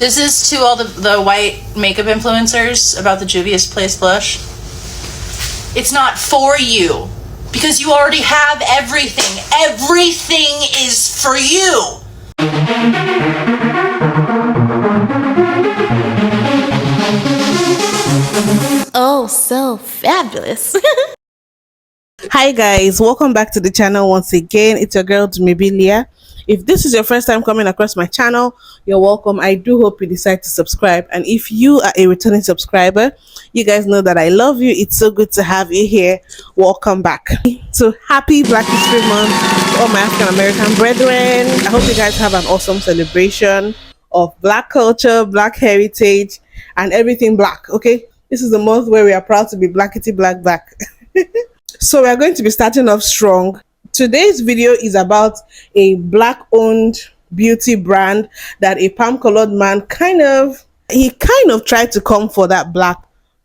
This is to all the white makeup influencers about the Juvia's Place blush. It's not for you because you already have everything. Everything is for you. Oh, so fabulous. Hi guys, welcome back to the channel once again. It's your girl Dumebi. If this is your first time coming across my channel, you're welcome. I do hope you decide to subscribe, and if you are a returning subscriber, you guys know that I love you. It's so good to have you here. Welcome back. So happy Black History Month to all my African American brethren. I hope you guys have an awesome celebration of Black culture, Black heritage, and everything Black. Okay, this is the month where we are proud to be Blackity Black Black. So we are going to be starting off strong. Today's video is about a Black owned beauty brand that a palm colored man kind of tried to come for that Black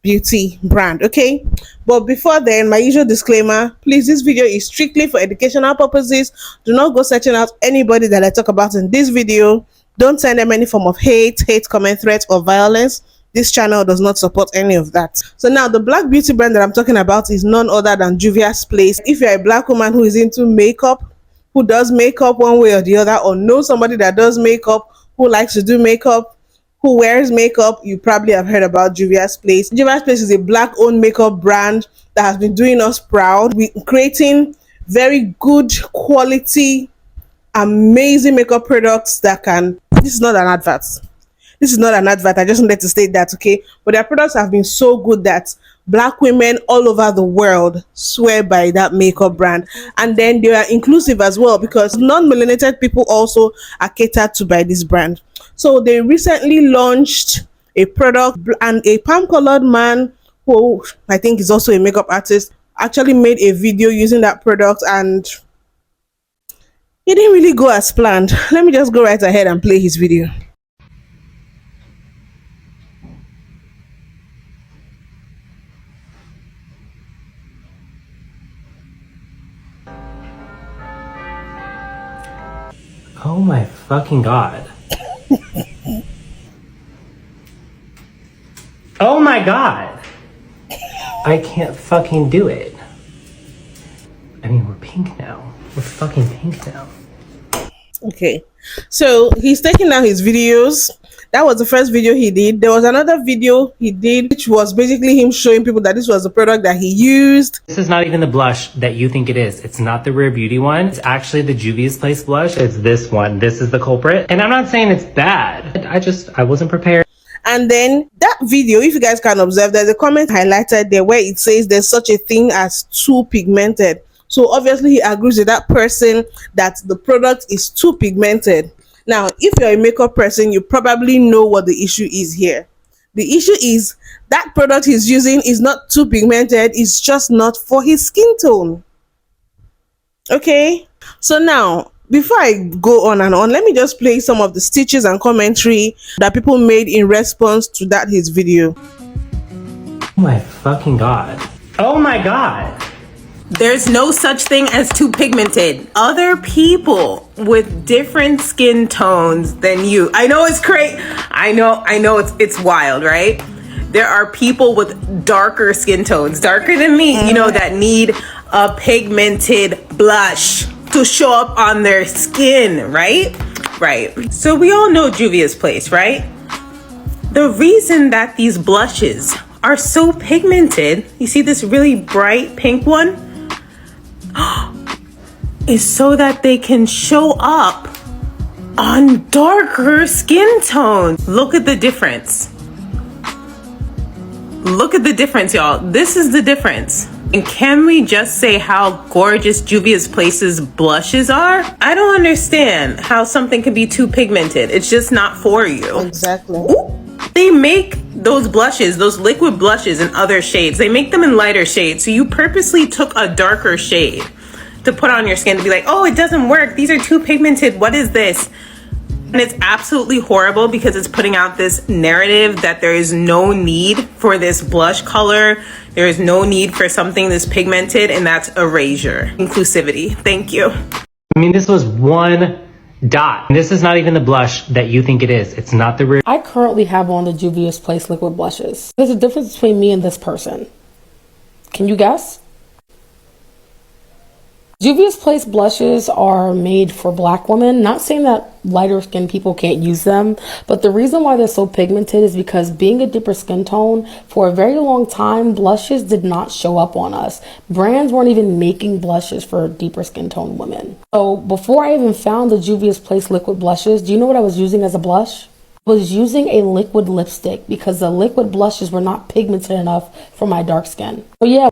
beauty brand. Okay, but before then, my usual disclaimer, please, this video is strictly for educational purposes. Do not go searching out anybody that I talk about in this video. Don't send them any form of hate comment, threat, or violence. This channel does not support any of that. So now the Black beauty brand that I'm talking about is none other than Juvia's Place. If you're a Black woman who is into makeup, who does makeup one way or the other, or know somebody that does makeup, who likes to do makeup, who wears makeup, you probably have heard about Juvia's Place. Juvia's Place is a Black owned makeup brand that has been doing us proud. We're creating very good quality, amazing makeup products that can, this is not an advert. This is not an advert. I just wanted to state that, okay? But their products have been so good that Black women all over the world swear by that makeup brand. And then they are inclusive as well, because non-melanated people also are catered to by this brand. So they recently launched a product, and a palm-colored man who I think is also a makeup artist actually made a video using that product, and it didn't really go as planned. Let me just go right ahead and play his video. Oh my fucking god. Oh my god. I can't fucking do it. I mean, we're pink now. We're fucking pink now. Okay, so he's taking down his videos. That was the first video he did. There was another video he did, which was basically him showing people that this was the product that he used. This is not even the blush that you think it is. It's not the Rare Beauty one. It's actually the Juvia's Place blush. It's this one. This is the culprit. And I'm not saying it's bad. I wasn't prepared. And then that video, if you guys can observe, there's a comment highlighted there where it says there's such a thing as too pigmented. So obviously he agrees with that person that the product is too pigmented. Now, if you're a makeup person, you probably know what the issue is here. The issue is that product he's using is not too pigmented. It's just not for his skin tone. Okay, so now before I go on and on, let me just play some of the stitches and commentary that people made in response to that his video. Oh my fucking god. Oh my god. There's no such thing as too pigmented. Other people with different skin tones than you. I know it's crazy. I know it's wild, right? There are people with darker skin tones, darker than me, you know, that need a pigmented blush to show up on their skin, right? Right. So we all know Juvia's Place, right? The reason that these blushes are so pigmented, you see this really bright pink one? Is so that they can show up on darker skin tones. Look at the difference. Look at the difference, y'all. This is the difference. And can we just say how gorgeous Juvia's Place's blushes are? I don't understand how something can be too pigmented. It's just not for you. Exactly. Ooh. They make those blushes, those liquid blushes in other shades. They make them in lighter shades. So you purposely took a darker shade to put on your skin to be like, oh, it doesn't work. These are too pigmented. What is this? And it's absolutely horrible because it's putting out this narrative that there is no need for this blush color. There is no need for something this pigmented, and that's erasure. Inclusivity. Thank you. I mean, this was one dot. This is not even the blush that you think it is. It's not the real. I currently have on the Juvia's Place liquid blushes. There's a difference between me and this person. Can you guess? Juvia's Place blushes are made for black women. Not saying that lighter skinned people can't use them, but the reason why they're so pigmented is because being a deeper skin tone, for a very long time, blushes did not show up on us. Brands weren't even making blushes for deeper skin tone women. So before I even found the Juvia's Place liquid blushes, do you know what I was using as a blush? I was using a liquid lipstick because the liquid blushes were not pigmented enough for my dark skin. So yeah.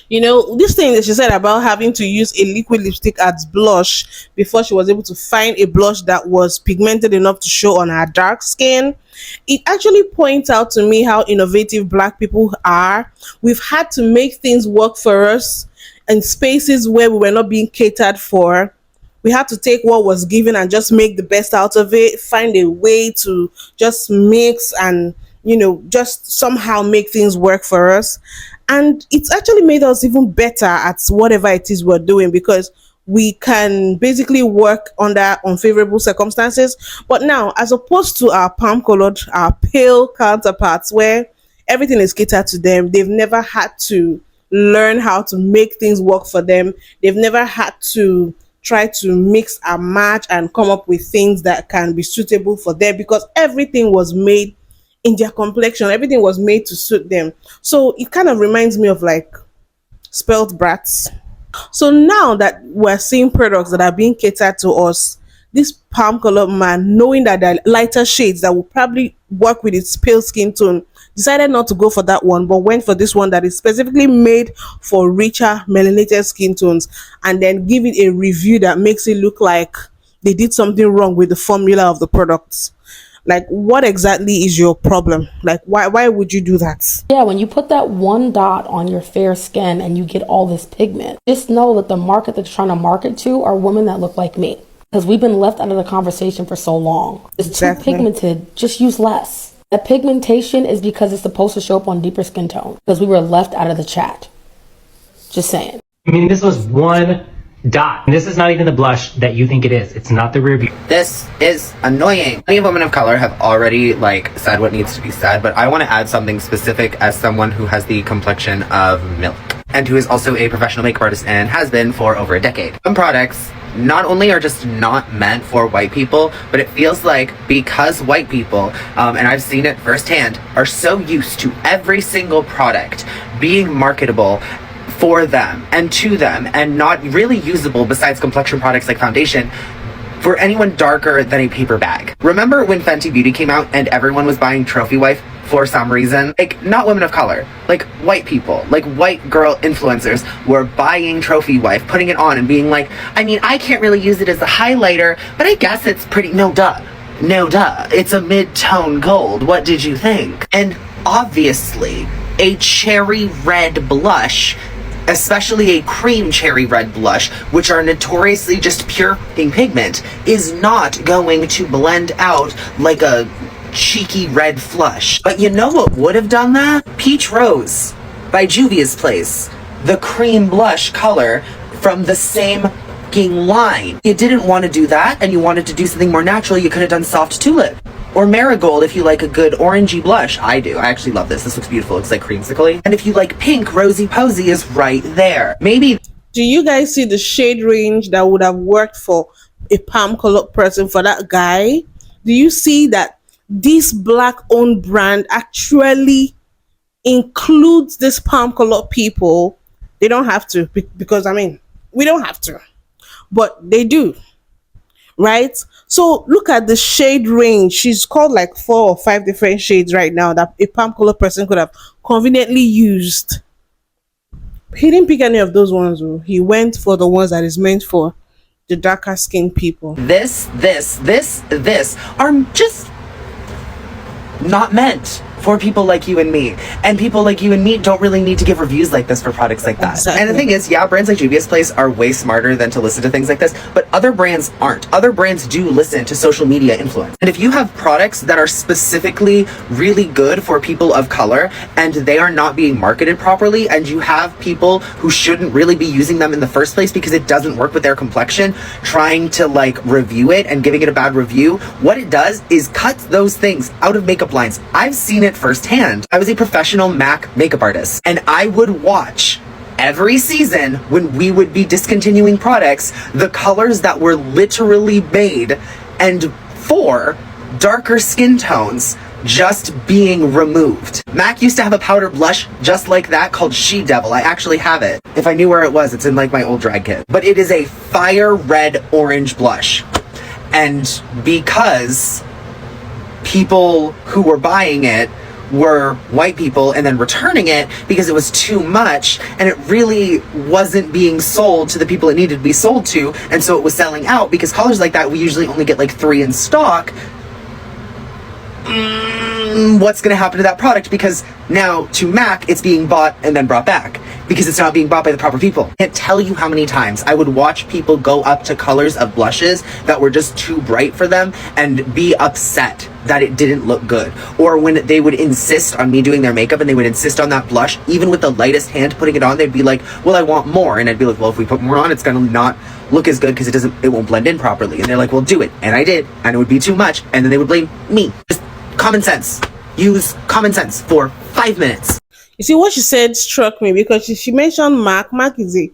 You know, this thing that she said about having to use a liquid lipstick as blush before she was able to find a blush that was pigmented enough to show on her dark skin, it actually points out to me how innovative black people are. We've had to make things work for us in spaces where we were not being catered for. We had to take what was given and just make the best out of it, find a way to just mix and, you know, just somehow make things work for us. And it's actually made us even better at whatever it is we're doing, because we can basically work under unfavorable circumstances. But now, as opposed to our palm colored, our pale counterparts, where everything is catered to them, they've never had to learn how to make things work for them. They've never had to try to mix and match and come up with things that can be suitable for them, because everything was made in their complexion, everything was made to suit them. So it kind of reminds me of like spelt brats. So now that we're seeing products that are being catered to us, this palm color man, knowing that there are lighter shades that will probably work with its pale skin tone, decided not to go for that one, but went for this one that is specifically made for richer melanated skin tones, and then give it a review that makes it look like they did something wrong with the formula of the products. Like, what exactly is your problem? Like, why would you do that? Yeah, when you put that one dot on your fair skin and you get all this pigment, just know that the market that's trying to market to are women that look like me. Because we've been left out of the conversation for so long. It's Exactly. too pigmented, just use less. That pigmentation is because it's supposed to show up on deeper skin tone. Because we were left out of the chat. Just saying. I mean, this was one dot. This is not even the blush that you think it is. It's not the rear view. This is annoying. Many women of color have already said what needs to be said, but I want to add something specific as someone who has the complexion of milk and who is also a professional makeup artist and has been for over a decade. Some products not only are just not meant for white people, but it feels like because white people, and I've seen it firsthand, are so used to every single product being marketable for them and to them and not really usable besides complexion products like foundation for anyone darker than a paper bag. Remember when Fenty Beauty came out and everyone was buying Trophy Wife for some reason? Like, not women of color, like white people, like white girl influencers were buying Trophy Wife, putting it on and being like, I mean, I can't really use it as a highlighter, but I guess it's pretty, no duh, it's a mid-tone gold, what did you think? And obviously, a cherry red blush, especially a cream cherry red blush, which are notoriously just pure pigment, is not going to blend out like a cheeky red flush. But you know what would have done that? Peach Rose by Juvia's Place, the cream blush color from the same fucking line. You didn't want to do that and you wanted to do something more natural, you could have done Soft Tulip. Or Marigold if you like a good orangey blush. I do. I actually love this. This looks beautiful. It's like creamsicle-y. And if you like pink, Rosy Posy is right there. Maybe. Do you guys see the shade range that would have worked for a palm color person for that guy? Do you see that this black owned brand actually includes this palm color people? They don't have to, because I mean, we don't have to, but they do. Right? So look at the shade range. She's called like 4 or 5 different shades right now that a palm color person could have conveniently used. He didn't pick any of those ones. He went for the ones that is meant for the darker skinned people. This are just not meant for people like you and me. And people like you and me don't really need to give reviews like this for products like that. Exactly. And the thing is, yeah, brands like Juvia's Place are way smarter than to listen to things like this, but other brands aren't. Other brands do listen to social media influence. And if you have products that are specifically really good for people of color and they are not being marketed properly, and you have people who shouldn't really be using them in the first place because it doesn't work with their complexion, trying to like review it and giving it a bad review, what it does is cut those things out of makeup lines. I've seen it firsthand. I was a professional MAC makeup artist, and I would watch every season when we would be discontinuing products, the colors that were literally made and for darker skin tones just being removed. MAC used to have a powder blush just like that called She Devil. I actually have it. If I knew where it was, it's in like my old drag kit. But it is a fire red orange blush. And because people who were buying it were white people and then returning it because it was too much and it really wasn't being sold to the people it needed to be sold to, and so it was selling out because colors like that we usually only get like 3 in stock. What's going to happen to that product? Because now to MAC it's being bought and then brought back because it's not being bought by the proper people. I can't tell you how many times I would watch people go up to colors of blushes that were just too bright for them and be upset that it didn't look good. Or when they would insist on me doing their makeup and they would insist on that blush, even with the lightest hand putting it on, they'd be like, well, I want more. And I'd be like, well, if we put more on, it's gonna not look as good because it won't blend in properly. And they're like, well, do it. And I did, and it would be too much. And then they would blame me. Just common sense. Use common sense for 5 minutes. You see, what she said struck me because she mentioned MAC. MAC is a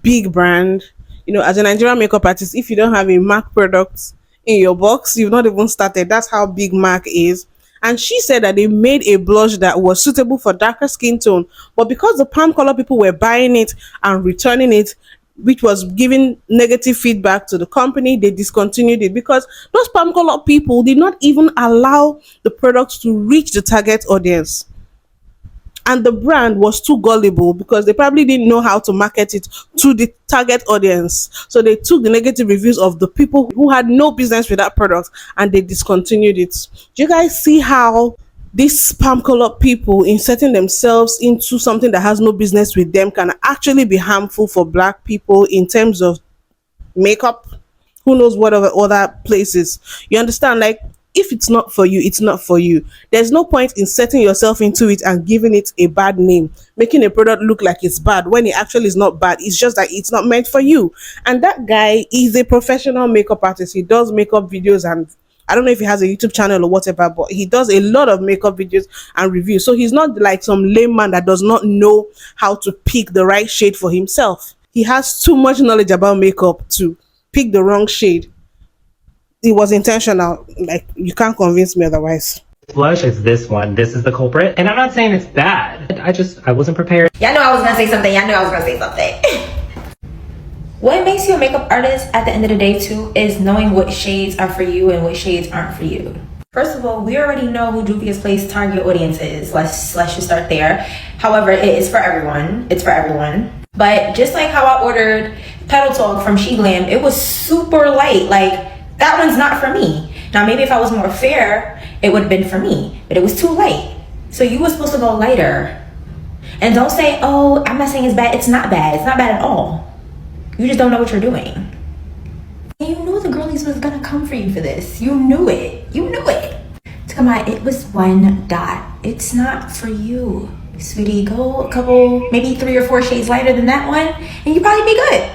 big brand. You know, as a Nigerian makeup artist, if you don't have a MAC product in your box, you've not even started. That's how big MAC is. And she said that they made a blush that was suitable for darker skin tone, but because the palm color people were buying it and returning it, which was giving negative feedback to the company, they discontinued it because those palm color people did not even allow the products to reach the target audience. And the brand was too gullible because they probably didn't know how to market it to the target audience. So they took the negative reviews of the people who had no business with that product and they discontinued it. Do you guys see how these palm color people inserting themselves into something that has no business with them can actually be harmful for Black people in terms of makeup? Who knows what other places? You understand? Like, if it's not for you, it's not for you. There's no point in setting yourself into it and giving it a bad name, making a product look like it's bad when it actually is not bad. It's just that it's not meant for you. And that guy is a professional makeup artist. He does makeup videos, and I don't know if he has a YouTube channel or whatever, but he does a lot of makeup videos and reviews. So he's not like some lame man that does not know how to pick the right shade for himself. He has too much knowledge about makeup to pick the wrong shade. It was intentional. Like, you can't convince me otherwise. Blush is this one. This is the culprit. And I'm not saying it's bad. I wasn't prepared. Y'all know I was gonna say something. Y'all knew I was gonna say something. What makes you a makeup artist at the end of the day too is knowing what shades are for you and what shades aren't for you. First of all, we already know who Juvia's Place target audience is. Let's just start there. However, it is for everyone. It's for everyone. But just like how I ordered Petal Talk from She Glam, it was super light. Like, that one's not for me. Now, maybe if I was more fair, it would have been for me, but it was too light. So you were supposed to go lighter. And don't say, oh, I'm not saying it's bad. It's not bad. It's not bad at all. You just don't know what you're doing. And you knew the girlies was gonna come for you for this. You knew it. You knew it. So come on, it was 1 dot. It's not for you. Sweetie, go a couple, maybe 3 or 4 shades lighter than that one, and you'd probably be good.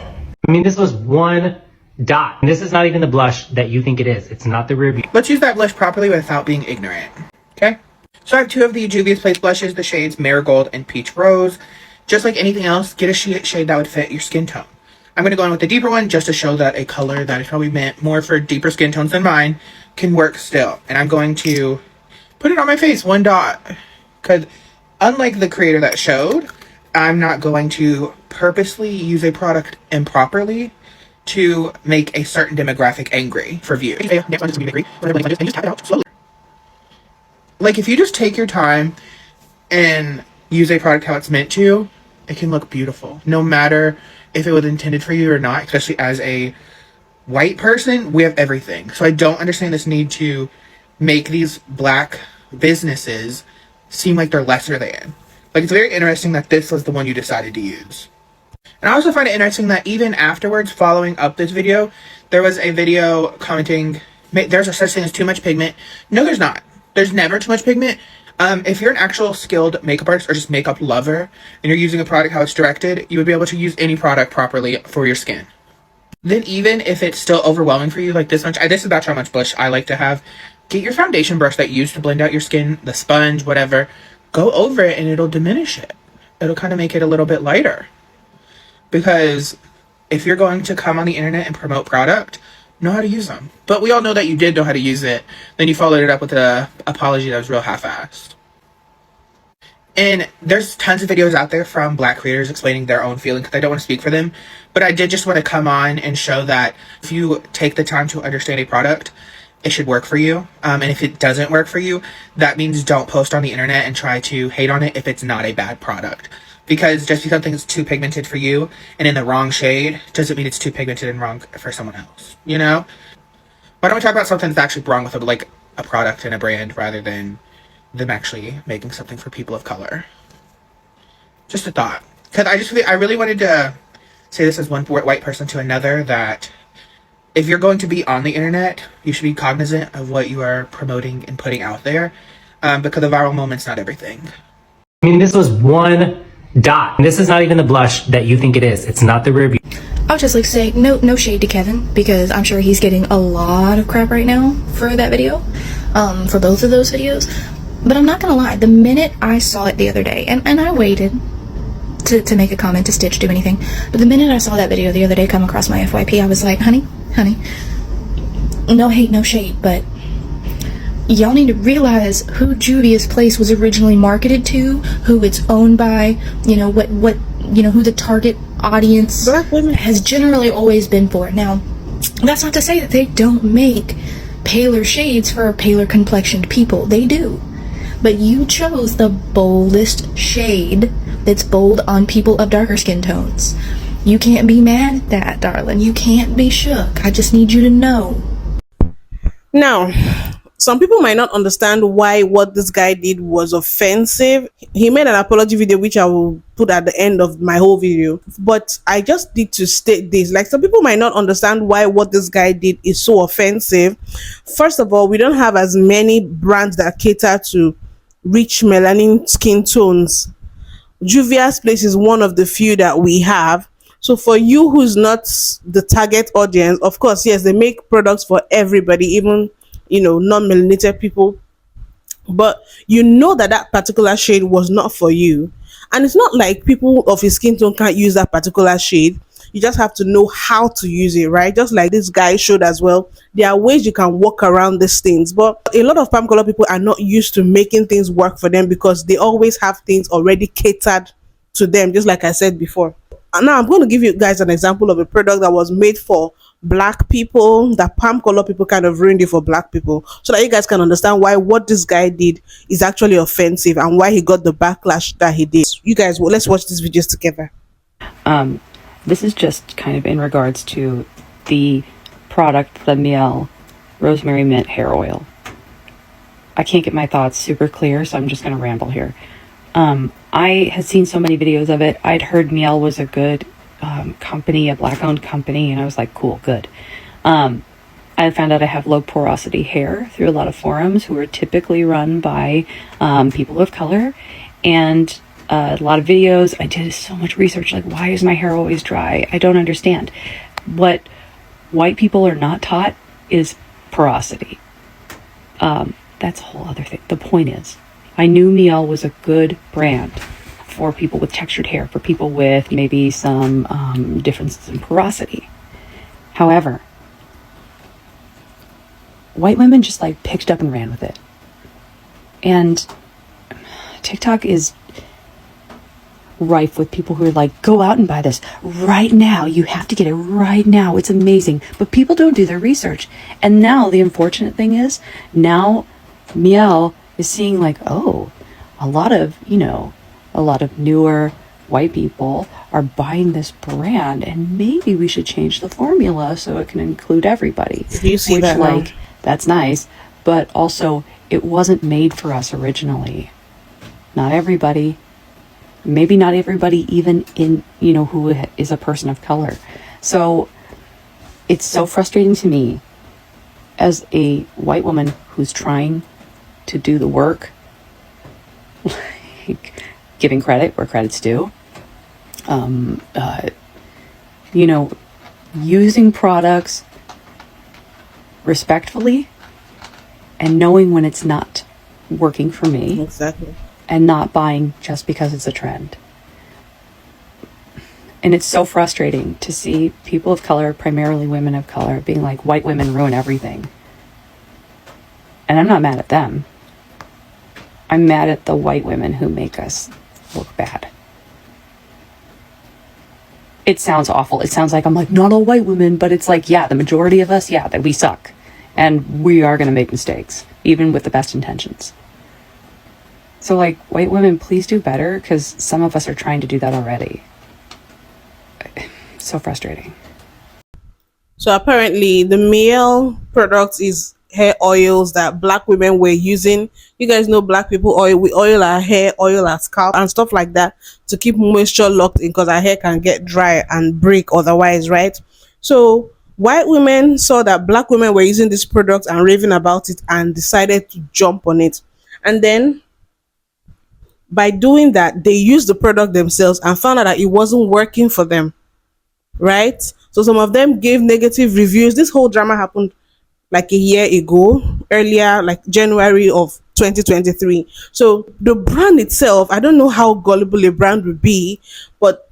I mean, this was 1 dot. And this is not even the blush that you think it is. It's not the rear view. Let's use that blush properly without being ignorant, okay? So I have 2 of the Juvia's Place blushes, the shades Marigold and Peach Rose. Just like anything else, get a shade that would fit your skin tone. I'm going to go in with the deeper one just to show that a color that is probably meant more for deeper skin tones than mine can work still. And I'm going to put it on my face, 1 dot. Because unlike the creator that showed, I'm not going to purposely use a product improperly to make a certain demographic angry for views. Next one is going to be angry. And just tap it out slowly. Like, if you just take your time and use a product how it's meant to, it can look beautiful. No matter if it was intended for you or not, especially as a white person, we have everything. So I don't understand this need to make these Black businesses seem like they're lesser than. Like, it's very interesting that this was the one you decided to use. And I also find it interesting that even afterwards, following up this video, there was a video commenting, there's a such thing as too much pigment. No, there's not. There's never too much pigment. If you're an actual skilled makeup artist or just makeup lover, and you're using a product how it's directed, you would be able to use any product properly for your skin. Then even if it's still overwhelming for you, like this much, this is about how much blush I like to have, get your foundation brush that you use to blend out your skin, the sponge, whatever, go over it and it'll diminish it. It'll kind of make it a little bit lighter. Because if you're going to come on the internet and promote product, know how to use them. But we all know that you did know how to use it. Then you followed it up with an apology that was real half-assed. And there's tons of videos out there from Black creators explaining their own feelings, because I don't want to speak for them. But I did just want to come on and show that if you take the time to understand a product, it should work for you. And if it doesn't work for you, that means don't post on the internet and try to hate on it if it's not a bad product. Because just because something is too pigmented for you and in the wrong shade doesn't mean it's too pigmented and wrong for someone else, you know? Why don't we talk about something that's actually wrong with a product and a brand rather than them actually making something for people of color? Just a thought. Because I really wanted to say this as one white person to another, that if you're going to be on the internet, you should be cognizant of what you are promoting and putting out there, because the viral moment's not everything. I mean, this was one dot. This is not even the blush that you think it is. It's not the rear view. I would just like to say no shade to Kevin, because I'm sure he's getting a lot of crap right now for that video, for both of those videos. But I'm not gonna lie, the minute I saw it the other day, and I waited to make a comment, to stitch, do anything, but the minute I saw that video the other day come across my FYP, I was like, honey, no hate, no shade, but y'all need to realize who Juvia's Place was originally marketed to, who it's owned by, you know, what who the target audience has generally always been for. Now, that's not to say that they don't make paler shades for paler complexioned people. They do. But you chose the boldest shade that's bold on people of darker skin tones. You can't be mad at that, darling. You can't be shook. I just need you to know. Now, some people might not understand why what this guy did was offensive. He made an apology video, which I will put at the end of my whole video. But I just need to state this. Like, some people might not understand why what this guy did is so offensive. First of all, we don't have as many brands that cater to rich melanin skin tones. Juvia's Place is one of the few that we have. So for you who's not the target audience, of course, yes, they make products for everybody, even, you know, non-melanated people, but you know that particular shade was not for you. And it's not like people of his skin tone can't use that particular shade. You just have to know how to use it, right? Just like this guy showed as well, there are ways you can work around these things. But a lot of palm color people are not used to making things work for them, because they always have things already catered to them, just like I said before. And now I'm going to give you guys an example of a product that was made for Black people, that palm color people kind of ruined it for Black people, so that you guys can understand why what this guy did is actually offensive and why he got the backlash that he did. You guys, well, let's watch these videos together. This is just kind of in regards to the product, the Mielle Rosemary Mint Hair Oil. I can't get my thoughts super clear, so I'm just going to ramble here. I had seen so many videos of it. I'd heard Mielle was a good company, a Black-owned company, and I was like, cool, good. I found out I have low porosity hair through a lot of forums who are typically run by people of color, and a lot of videos. I did so much research, like, why is my hair always dry? I don't understand. What white people are not taught is porosity. That's a whole other thing. The point is, I knew Mielle was a good brand for people with textured hair, for people with maybe some differences in porosity. However, white women just like picked up and ran with it. And TikTok is rife with people who are like, go out and buy this right now. You have to get it right now. It's amazing. But people don't do their research. And now the unfortunate thing is, now Mielle is seeing like, oh, a lot of newer white people are buying this brand, and maybe we should change the formula so it can include everybody. You see which, that, like, that's nice, but also it wasn't made for us originally. Not everybody. Maybe not everybody even in, you know, who is a person of color. So it's so frustrating to me as a white woman who's trying to do the work, like giving credit where credit's due, you know, using products respectfully and knowing when it's not working for me. Exactly. And not buying just because it's a trend. And it's so frustrating to see people of color, primarily women of color, being like, white women ruin everything. And I'm not mad at them. I'm mad at the white women who make us look bad. It sounds awful. It sounds like I'm like, not all white women, but it's like, yeah, the majority of us, yeah, that we suck. And we are going to make mistakes, even with the best intentions. So, like, white women, please do better, because some of us are trying to do that already. So frustrating. So apparently the Mielle product is hair oils that black women were using. You guys know black people we oil our hair, oil our scalp and stuff like that to keep moisture locked in, because our hair can get dry and break otherwise, right? So white women saw that black women were using this product and raving about it and decided to jump on it. And then by doing that, they used the product themselves and found out that it wasn't working for them, right? So some of them gave negative reviews. This whole drama happened like a year ago, earlier, like January of 2023. So the brand itself, I don't know how gullible a brand would be, but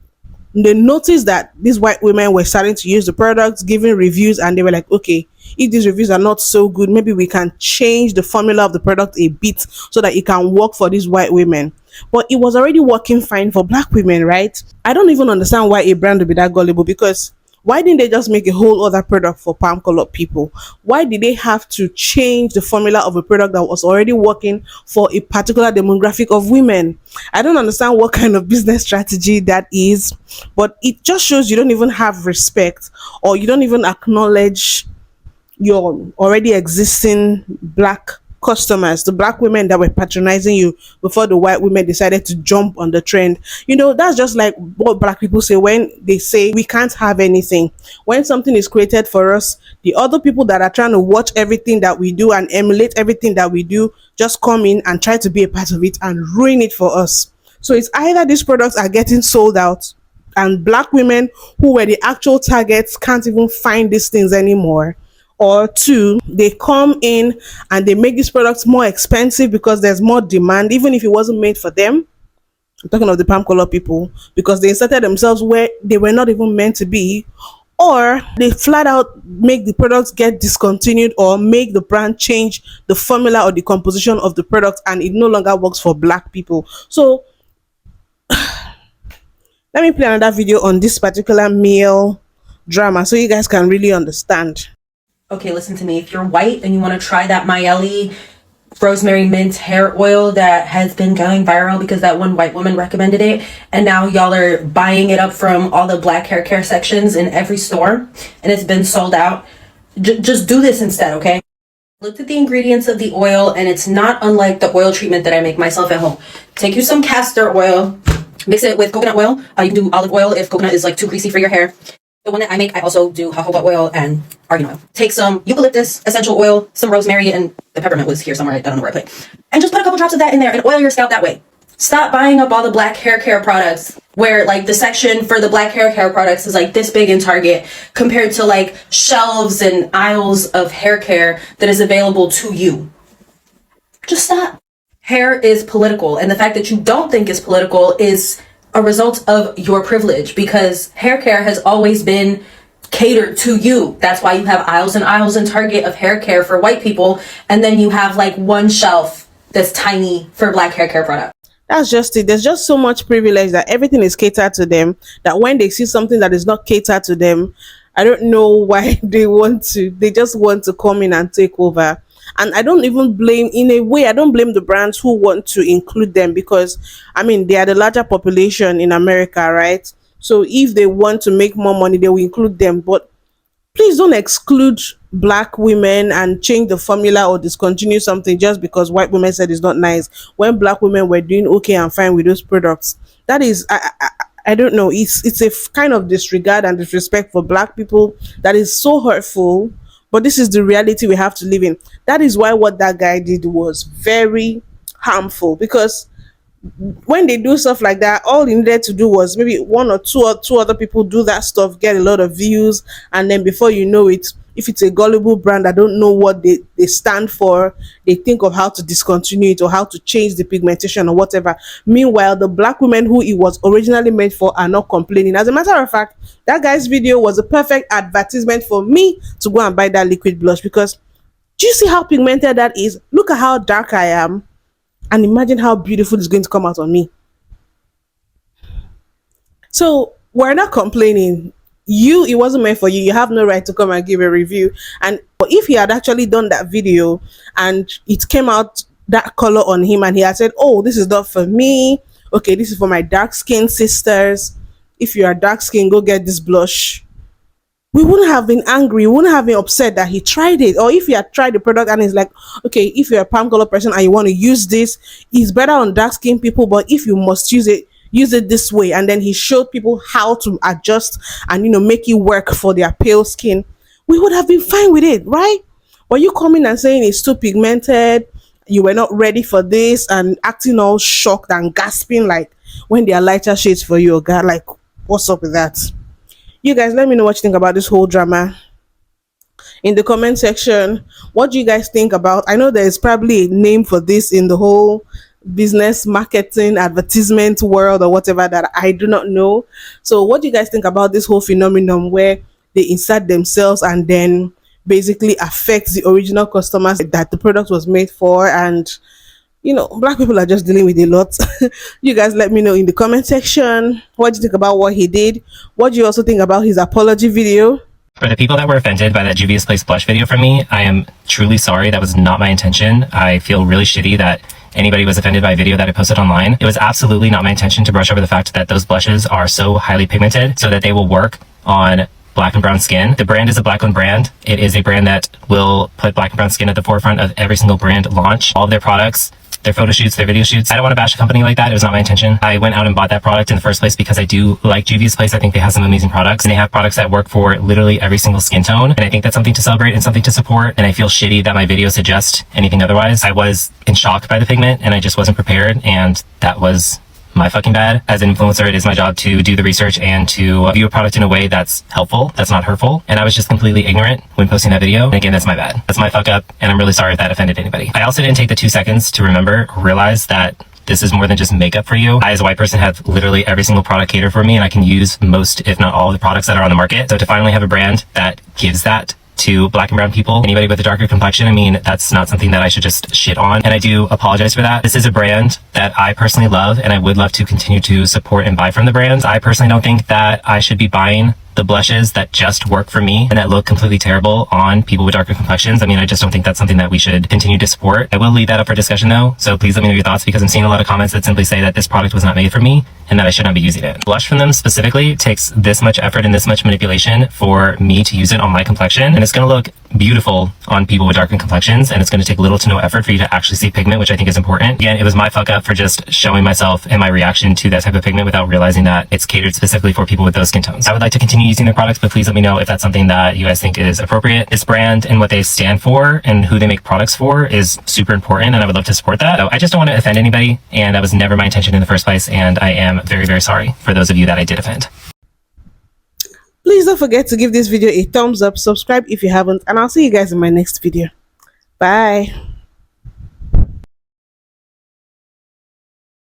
they noticed that these white women were starting to use the products, giving reviews, and they were like, okay, if these reviews are not so good, maybe we can change the formula of the product a bit so that it can work for these white women. But it was already working fine for black women, right? I don't even understand why a brand would be that gullible, because why didn't they just make a whole other product for palm colored people? Why did they have to change the formula of a product that was already working for a particular demographic of women? I don't understand what kind of business strategy that is, but it just shows you don't even have respect, or you don't even acknowledge your already existing black customers, the black women that were patronizing you before the white women decided to jump on the trend. You know, that's just like what black people say when they say we can't have anything. When something is created for us, the other people that are trying to watch everything that we do and emulate everything that we do just come in and try to be a part of it and ruin it for us. So it's either these products are getting sold out and black women who were the actual targets can't even find these things anymore, or two, they come in and they make these products more expensive because there's more demand, even if it wasn't made for them. I'm talking of the palm color people, because they inserted themselves where they were not even meant to be, or they flat out make the products get discontinued or make the brand change the formula or the composition of the product and it no longer works for black people. So let me play another video on this particular Mielle drama so you guys can really understand. Okay, listen to me. If you're white and you want to try that Mielle rosemary mint hair oil that has been going viral because that one white woman recommended it, and now y'all are buying it up from all the black hair care sections in every store, and it's been sold out, just do this instead, okay? Looked at the ingredients of the oil, and it's not unlike the oil treatment that I make myself at home. Take you some castor oil, mix it with coconut oil. You can do olive oil if coconut is like too greasy for your hair. The one that I make, I also do jojoba oil and argan oil. Take some eucalyptus essential oil, some rosemary, and the peppermint was here somewhere. I don't know where I put it. And just put a couple drops of that in there and oil your scalp that way. Stop buying up all the black hair care products where like the section for the black hair care products is like this big in Target compared to like shelves and aisles of hair care that is available to you. Just stop. Hair is political, and the fact that you don't think it's political is a result of your privilege, because hair care has always been catered to you. That's why you have aisles and aisles in Target of hair care for white people, and then you have like one shelf that's tiny for black hair care products. That's just it. There's just so much privilege that everything is catered to them, that when they see something that is not catered to them, I don't know why they just want to come in and take over. And I don't even blame, in a way, I don't blame the brands who want to include them, because I mean, they are the larger population in America, right? So if they want to make more money, they will include them. But please don't exclude black women and change the formula or discontinue something just because white women said it's not nice when black women were doing okay and fine with those products. That is, I don't know, it's a kind of disregard and disrespect for black people that is so hurtful, but this is the reality we have to live in. That is why what that guy did was very harmful, because when they do stuff like that, all they needed to do was maybe one or two other people do that stuff, get a lot of views, and then before you know it, if it's a gullible brand, I don't know what they stand for, they think of how to discontinue it or how to change the pigmentation or whatever. Meanwhile, the black women who it was originally made for are not complaining. As a matter of fact, that guy's video was a perfect advertisement for me to go and buy that liquid blush, because do you see how pigmented that is? Look at how dark I am, and imagine how beautiful it's going to come out on me. So we're not complaining. It wasn't meant for you. You have no right to come and give a review. And if he had actually done that video and it came out that color on him and he had said, oh, this is not for me, okay, this is for my dark skinned sisters, if you are dark skinned, go get this blush, we wouldn't have been angry, we wouldn't have been upset that he tried it. Or if he had tried the product and he's like, okay, if you're a palm color person and you want to use this, it's better on dark skinned people, but if you must use it this way. And then he showed people how to adjust and, you know, make it work for their pale skin, we would have been fine with it, right? But you coming and saying it's too pigmented, you were not ready for this, and acting all shocked and gasping like when there are lighter shades for you, God, like what's up with that? You guys, let me know what you think about this whole drama in the comment section. What do you guys think about? I know there's probably a name for this in the whole business, marketing, advertisement world or whatever that I do not know. So what do you guys think about this whole phenomenon where they insert themselves and then basically affect the original customers that the product was made for? And you know, black people are just dealing with a lot. You guys let me know in the comment section. What do you think about what he did? What do you also think about his apology video? For the people that were offended by that Juvia's Place blush video from me, I am truly sorry. That was not my intention. I feel really shitty that anybody was offended by a video that I posted online. It was absolutely not my intention to brush over the fact that those blushes are so highly pigmented so that they will work on black and brown skin. The brand is a black-owned brand. It is a brand that will put black and brown skin at the forefront of every single brand launch. All of their products, their photo shoots, their video shoots. I don't want to bash a company like that. It was not my intention. I went out and bought that product in the first place because I do like Juvia's Place. I think they have some amazing products, and they have products that work for literally every single skin tone. And I think that's something to celebrate and something to support. And I feel shitty that my video suggests anything otherwise. I was in shock by the pigment and I just wasn't prepared, and that was my fucking bad. As an influencer, it is my job to do the research and to view a product in a way that's helpful, that's not hurtful. And I was just completely ignorant when posting that video. And again, that's my bad. That's my fuck up. And I'm really sorry if that offended anybody. I also didn't take the 2 seconds to remember or realize that this is more than just makeup for you. I, as a white person, have literally every single product catered for me, and I can use most, if not all, of the products that are on the market. So to finally have a brand that gives that to black and brown people, anybody with a darker complexion, I mean, that's not something that I should just shit on. And I do apologize for that. This is a brand that I personally love, and I would love to continue to support and buy from the brands. I personally don't think that I should be buying the blushes that just work for me and that look completely terrible on people with darker complexions. I mean, I just don't think that's something that we should continue to support. I will leave that up for discussion though, so please let me know your thoughts, because I'm seeing a lot of comments that simply say that this product was not made for me and that I should not be using it. Blush from them specifically takes this much effort and this much manipulation for me to use it on my complexion, and it's going to look beautiful on people with darker complexions, and it's going to take little to no effort for you to actually see pigment, which I think is important. Again, it was my fuck up for just showing myself and my reaction to that type of pigment without realizing that it's catered specifically for people with those skin tones. I would like to continue using their products, but please let me know if that's something that you guys think is appropriate. This brand and what they stand for and who they make products for is super important, and I would love to support that. So I just don't want to offend anybody, and that was never my intention in the first place, and I am very, very sorry for those of you that I did offend. Please don't forget to give this video a thumbs up, subscribe if you haven't, and I'll see you guys in my next video. Bye.